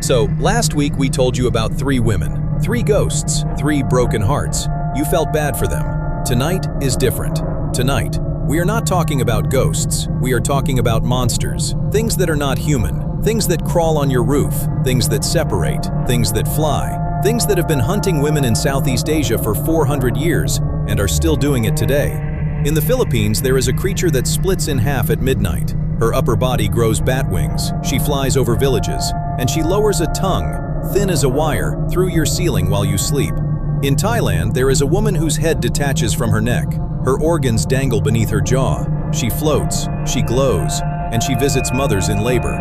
So, last week we told you about 3 women, 3 ghosts, 3 broken hearts. You felt bad for them. Tonight is different. Tonight, we are not talking about ghosts. We are talking about monsters. Things that are not human. Things that crawl on your roof. Things that separate. Things that fly. Things that have been hunting women in Southeast Asia for 400 years and are still doing it today. In the Philippines, there is a creature that splits in half at midnight. Her upper body grows bat wings. She flies over villages, and she lowers a tongue, thin as a wire, through your ceiling while you sleep. In Thailand, there is a woman whose head detaches from her neck. Her organs dangle beneath her jaw. She floats, she glows, and she visits mothers in labor.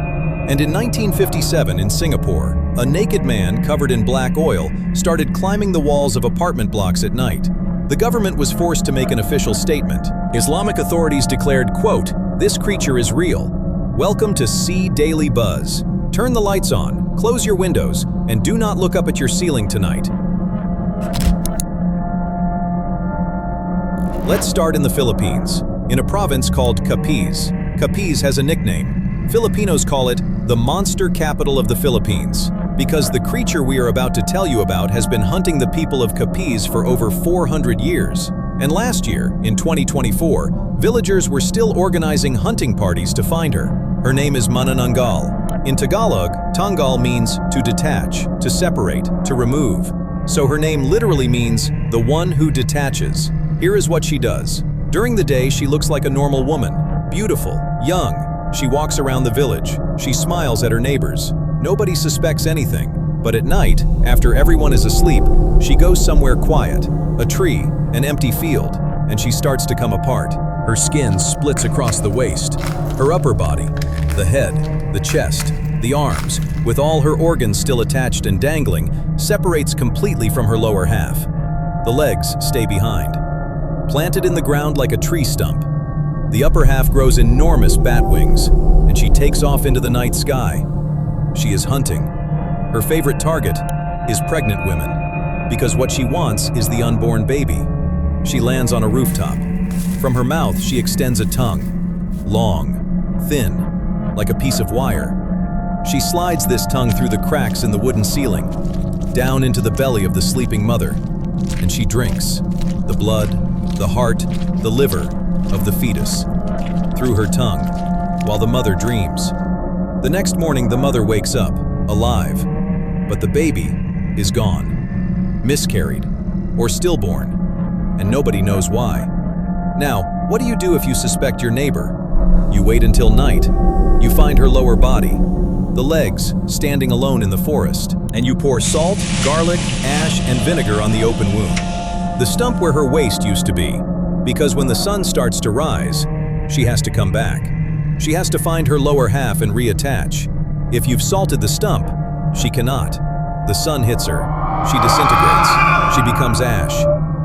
And in 1957 in Singapore, a naked man covered in black oil started climbing the walls of apartment blocks at night. The government was forced to make an official statement. Islamic authorities declared, quote, "This creature is real. Welcome to Sea Daily Buzz. Turn the lights on, close your windows, and do not look up at your ceiling tonight." Let's start in the Philippines, in a province called Capiz. Capiz has a nickname. Filipinos call it the monster capital of the Philippines, because the creature we are about to tell you about has been hunting the people of Capiz for over 400 years. And last year, in 2024, villagers were still organizing hunting parties to find her. Her name is Manananggal. In Tagalog, tanggal means to detach, to separate, to remove. So her name literally means the one who detaches. Here is what she does. During the day, she looks like a normal woman, beautiful, young. She walks around the village. She smiles at her neighbors. Nobody suspects anything. But at night, after everyone is asleep, she goes somewhere quiet, a tree, an empty field, and she starts to come apart. Her skin splits across the waist. Her upper body, the head, the chest, the arms, with all her organs still attached and dangling, separates completely from her lower half. The legs stay behind. Planted in the ground like a tree stump, the upper half grows enormous bat wings, and she takes off into the night sky. She is hunting. Her favorite target is pregnant women, because what she wants is the unborn baby. She lands on a rooftop. From her mouth, she extends a tongue, long, thin, like a piece of wire. She slides this tongue through the cracks in the wooden ceiling, down into the belly of the sleeping mother, and she drinks the blood, the heart, the liver of the fetus through her tongue, while the mother dreams. The next morning, the mother wakes up, alive, but the baby is gone, miscarried, or stillborn, and nobody knows why. Now, what do you do if you suspect your neighbor? You wait until night. You find her lower body, the legs standing alone in the forest, and you pour salt, garlic, ash, and vinegar on the open wound, the stump where her waist used to be, because when the sun starts to rise, she has to come back. She has to find her lower half and reattach. If you've salted the stump, she cannot. The sun hits her. She disintegrates. She becomes ash.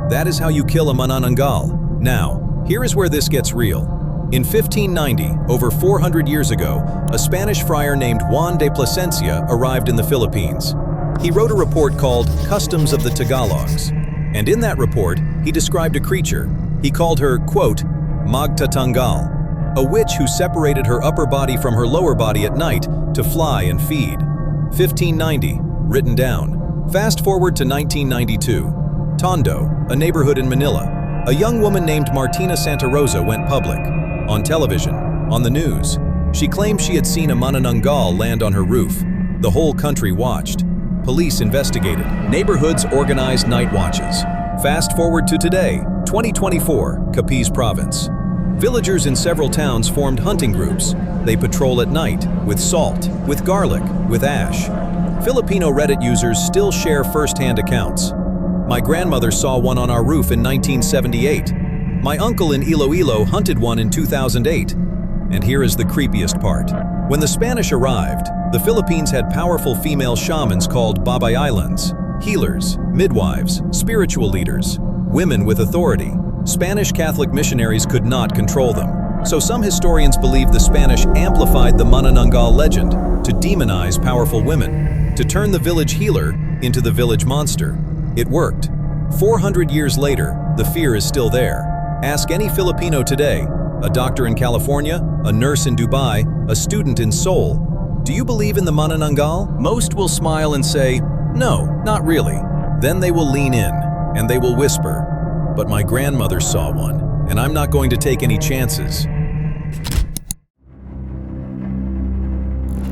That is how you kill a Manananggal. Now, here is where this gets real. In 1590, over 400 years ago, a Spanish friar named Juan de Plasencia arrived in the Philippines. He wrote a report called Customs of the Tagalogs. And in that report, he described a creature. He called her, quote, Magtatanggal, a witch who separated her upper body from her lower body at night to fly and feed. 1590, written down. Fast forward to 1992. Tondo, a neighborhood in Manila. A young woman named Martina Santa Rosa went public. On television, on the news. She claimed she had seen a Manananggal land on her roof. The whole country watched. Police investigated. Neighborhoods organized night watches. Fast forward to today, 2024, Capiz province. Villagers in several towns formed hunting groups. They patrol at night, with salt, with garlic, with ash. Filipino Reddit users still share first-hand accounts. My grandmother saw one on our roof in 1978. My uncle in Iloilo hunted one in 2008. And here is the creepiest part. When the Spanish arrived, the Philippines had powerful female shamans called Babay Islands, healers, midwives, spiritual leaders, women with authority. Spanish Catholic missionaries could not control them. So some historians believe the Spanish amplified the Manananggal legend to demonize powerful women, to turn the village healer into the village monster. It worked. 400 years later, the fear is still there. Ask any Filipino today, a doctor in California, a nurse in Dubai, a student in Seoul. Do you believe in the Manananggal? Most will smile and say, no, not really. Then they will lean in, and they will whisper, but my grandmother saw one, and I'm not going to take any chances.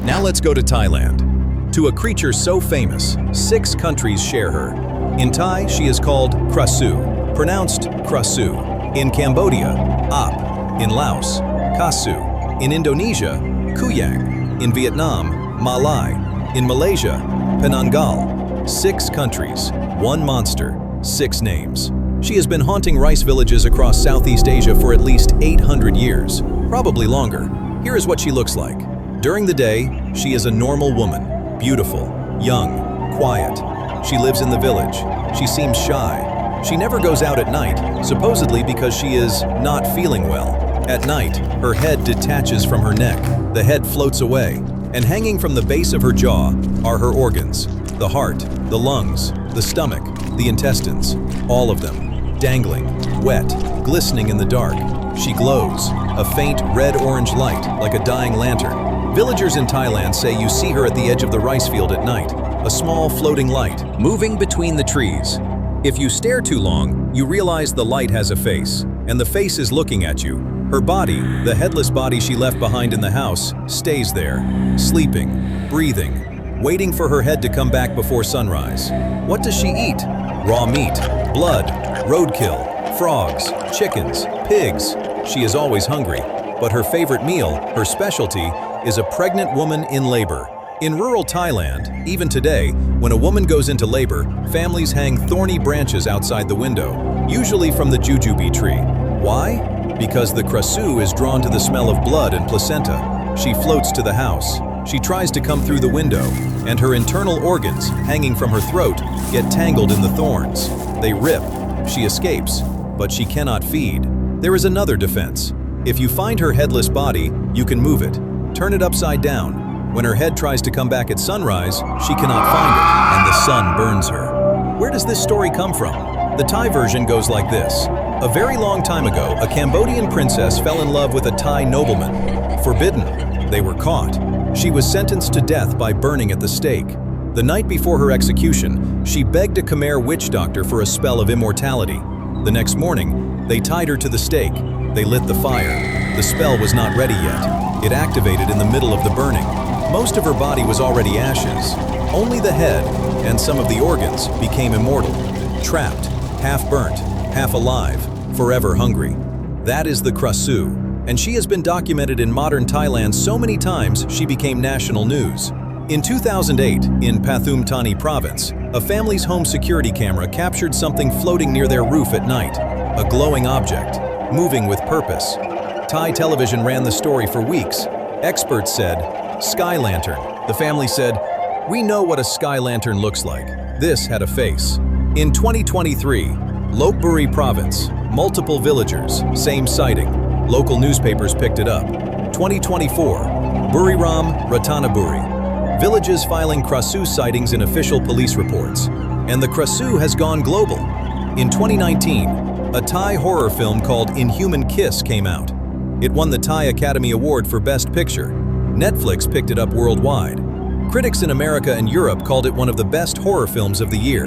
Now let's go to Thailand. To a creature so famous, 6 countries share her. In Thai, she is called Krasue, pronounced Krasue. In Cambodia, Ap. In Laos, Kasu. In Indonesia, Kuyang. In Vietnam, Malai. In Malaysia, Manananggal. 6 countries, 1 monster, 6 names. She has been haunting rice villages across Southeast Asia for at least 800 years, probably longer. Here is what she looks like. During the day, she is a normal woman, beautiful, young, quiet. She lives in the village. She seems shy. She never goes out at night, supposedly because she is not feeling well. At night, her head detaches from her neck, the head floats away, and hanging from the base of her jaw are her organs, the heart, the lungs, the stomach, the intestines, all of them, dangling, wet, glistening in the dark. She glows, a faint red-orange light like a dying lantern. Villagers in Thailand say you see her at the edge of the rice field at night, a small floating light, moving between the trees. If you stare too long, you realize the light has a face, and the face is looking at you. Her body, the headless body she left behind in the house, stays there, sleeping, breathing, waiting for her head to come back before sunrise. What does she eat? Raw meat, blood, roadkill, frogs, chickens, pigs. She is always hungry, but her favorite meal, her specialty, is a pregnant woman in labor. In rural Thailand, even today, when a woman goes into labor, families hang thorny branches outside the window, usually from the jujube tree. Why? Because the Krasue is drawn to the smell of blood and placenta. She floats to the house. She tries to come through the window, and her internal organs, hanging from her throat, get tangled in the thorns. They rip. She escapes, but she cannot feed. There is another defense. If you find her headless body, you can move it. Turn it upside down. When her head tries to come back at sunrise, she cannot find it, and the sun burns her. Where does this story come from? The Thai version goes like this. A very long time ago, a Cambodian princess fell in love with a Thai nobleman. Forbidden. They were caught. She was sentenced to death by burning at the stake. The night before her execution, she begged a Khmer witch doctor for a spell of immortality. The next morning, they tied her to the stake. They lit the fire. The spell was not ready yet. It activated in the middle of the burning. Most of her body was already ashes. Only the head and some of the organs became immortal, trapped, half burnt, half alive, forever hungry. That is the Krasue, and she has been documented in modern Thailand so many times she became national news. In 2008, in Pathum, Thani province, a family's home security camera captured something floating near their roof at night, a glowing object, moving with purpose. Thai television ran the story for weeks. Experts said, sky lantern. The family said, we know what a sky lantern looks like. This had a face. In 2023, Lopburi province, multiple villagers, same sighting. Local newspapers picked it up. 2024, Buriram, Ratanaburi. Villages filing Krasue sightings in official police reports. And the Krasue has gone global. In 2019, a Thai horror film called Inhuman Kiss came out. It won the Thai Academy Award for Best Picture. Netflix picked it up worldwide. Critics in America and Europe called it one of the best horror films of the year.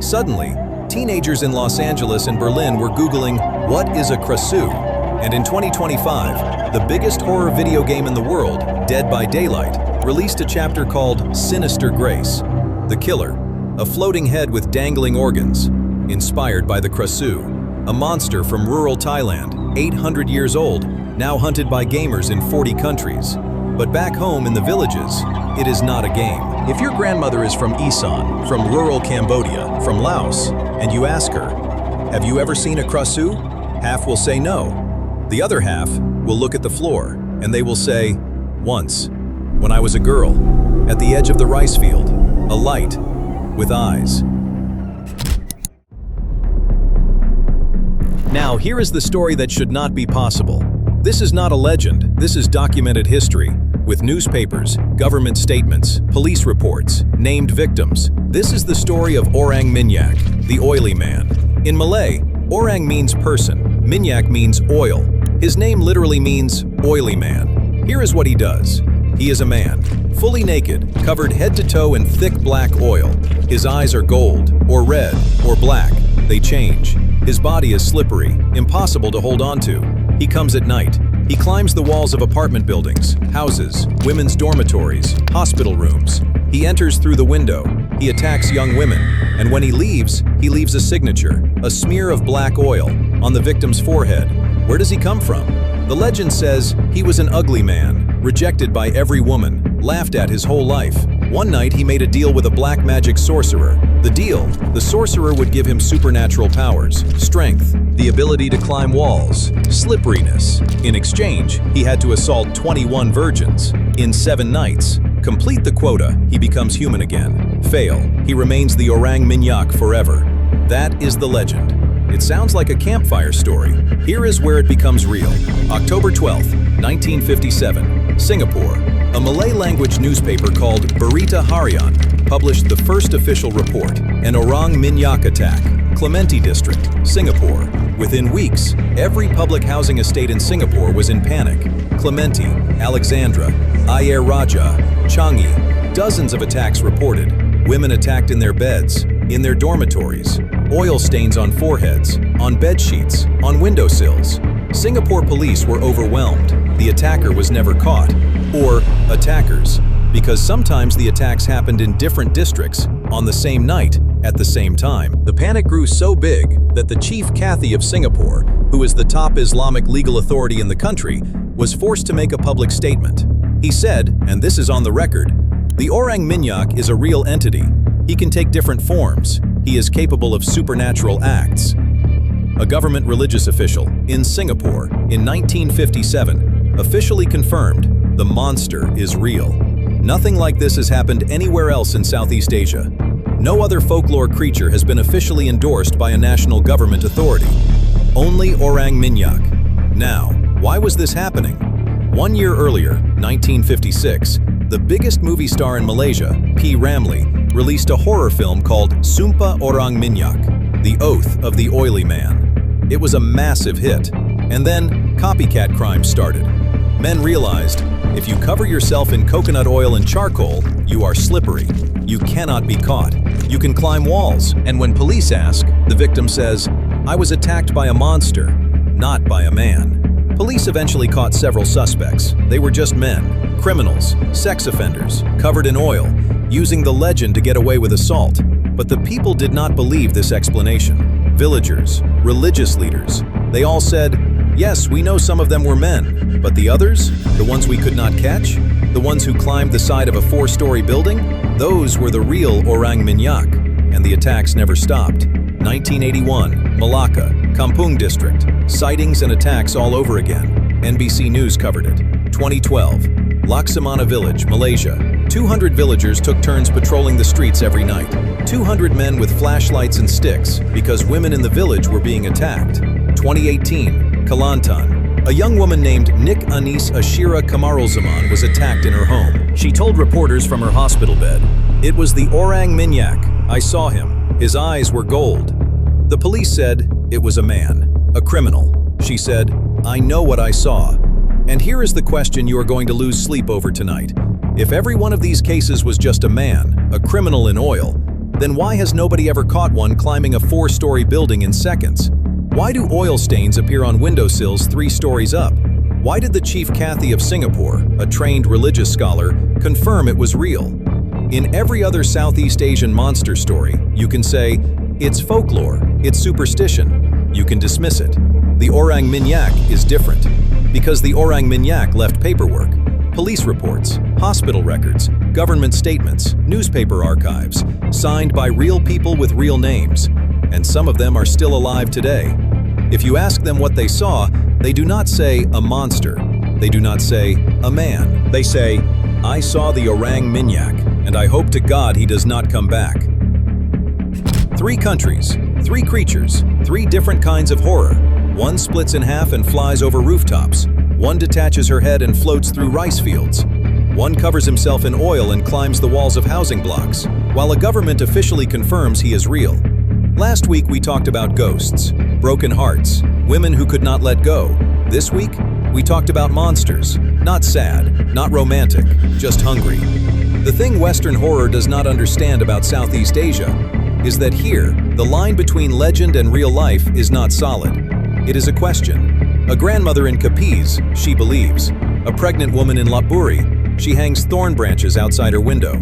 Suddenly, teenagers in Los Angeles and Berlin were Googling, what is a Krasue? And in 2025, the biggest horror video game in the world, Dead by Daylight, released a chapter called Sinister Grace. The Killer, a floating head with dangling organs, inspired by the Krasue, a monster from rural Thailand, 800 years old, now hunted by gamers in 40 countries. But back home in the villages, it is not a game. If your grandmother is from Isan, from rural Cambodia, from Laos, and you ask her, have you ever seen a Krasue? Half will say no. The other half will look at the floor, and they will say, once, when I was a girl, at the edge of the rice field, a light with eyes. Now, here is the story that should not be possible. This is not a legend, this is documented history, with newspapers, government statements, police reports, named victims. This is the story of Orang Minyak, the oily man. In Malay, Orang means person, Minyak means oil. His name literally means oily man. Here is what he does. He is a man, fully naked, covered head to toe in thick black oil. His eyes are gold, or red, or black. They change. His body is slippery, impossible to hold on to. He comes at night. He climbs the walls of apartment buildings, houses, women's dormitories, hospital rooms. He enters through the window. He attacks young women. And when he leaves a signature, a smear of black oil, on the victim's forehead. Where does he come from? The legend says he was an ugly man, rejected by every woman, laughed at his whole life. One night he made a deal with a black magic sorcerer. The deal, the sorcerer would give him supernatural powers, strength, the ability to climb walls, slipperiness. In exchange, he had to assault 21 virgins. In 7 nights, complete the quota, he becomes human again. Fail, he remains the Orang Minyak forever. That is the legend. It sounds like a campfire story. Here is where it becomes real. October 12, 1957, Singapore. A Malay-language newspaper called Berita Harian published the first official report, an Orang Minyak attack, Clementi district, Singapore. Within weeks, every public housing estate in Singapore was in panic. Clementi, Alexandra, Ayer Rajah, Changi, dozens of attacks reported. Women attacked in their beds, in their dormitories, oil stains on foreheads, on bed sheets, on windowsills. Singapore police were overwhelmed. The attacker was never caught. Or attackers, because sometimes the attacks happened in different districts, on the same night, at the same time. The panic grew so big that the Chief Kathi of Singapore, who is the top Islamic legal authority in the country, was forced to make a public statement. He said, and this is on the record, "The Orang Minyak is a real entity. He can take different forms. He is capable of supernatural acts." A government religious official in Singapore in 1957 officially confirmed the monster is real. Nothing like this has happened anywhere else in Southeast Asia. No other folklore creature has been officially endorsed by a national government authority. Only Orang Minyak. Now, why was this happening? 1 year earlier, 1956, the biggest movie star in Malaysia, P. Ramlee, released a horror film called Sumpah Orang Minyak, The Oath of the Oily Man. It was a massive hit. And then, copycat crimes started. Men realized, if you cover yourself in coconut oil and charcoal, you are slippery. You cannot be caught. You can climb walls. And when police ask, the victim says, "I was attacked by a monster, not by a man." Police eventually caught several suspects. They were just men, criminals, sex offenders, covered in oil, using the legend to get away with assault. But the people did not believe this explanation. Villagers, religious leaders, they all said, "Yes, we know some of them were men, but the others, the ones we could not catch, the ones who climbed the side of a 4-story building, those were the real Orang Minyak," and the attacks never stopped. 1981, Malacca, Kampung District, sightings and attacks all over again. NBC News covered it. 2012, Laksamana Village, Malaysia. 200 villagers took turns patrolling the streets every night. 200 men with flashlights and sticks because women in the village were being attacked. 2018, Kelantan. A young woman named Nik Anis Ashira Kamarulzaman was attacked in her home. She told reporters from her hospital bed, "It was the Orang Minyak. I saw him. His eyes were gold." The police said it was a man, a criminal. She said, "I know what I saw." And here is the question you are going to lose sleep over tonight. If every one of these cases was just a man, a criminal in oil, then why has nobody ever caught one climbing a 4-story building in seconds? Why do oil stains appear on windowsills 3 stories up? Why did the Chief Kathi of Singapore, a trained religious scholar, confirm it was real? In every other Southeast Asian monster story, you can say, it's folklore, it's superstition. You can dismiss it. The Orang Minyak is different, because the Orang Minyak left paperwork, police reports, hospital records, government statements, newspaper archives, signed by real people with real names, and some of them are still alive today. If you ask them what they saw, they do not say a monster. They do not say a man. They say, "I saw the Orang Minyak, and I hope to God he does not come back." 3 countries, 3 creatures, 3 different kinds of horror. One splits in half and flies over rooftops. One detaches her head and floats through rice fields. One covers himself in oil and climbs the walls of housing blocks, while a government officially confirms he is real. Last week we talked about ghosts, broken hearts, women who could not let go. This week, We talked about monsters, not sad, not romantic, just hungry. The thing Western horror does not understand about Southeast Asia is that here, the line between legend and real life is not solid. It is a question. A grandmother in Capiz, she believes. A pregnant woman in Lopburi, she hangs thorn branches outside her window.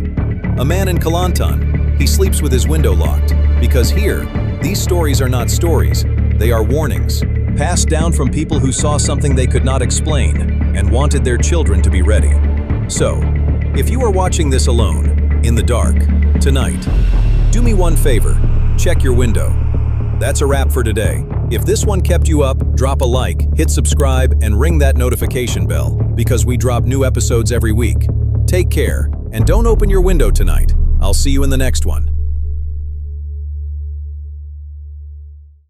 A man in Kelantan, he sleeps with his window locked. Because here, these stories are not stories, they are warnings. Passed down from people who saw something they could not explain and wanted their children to be ready. So, if you are watching this alone, in the dark, tonight, do me one favor, check your window. That's a wrap for today. If this one kept you up, drop a like, hit subscribe, and ring that notification bell, because we drop new episodes every week. Take care, and don't open your window tonight. I'll see you in the next one.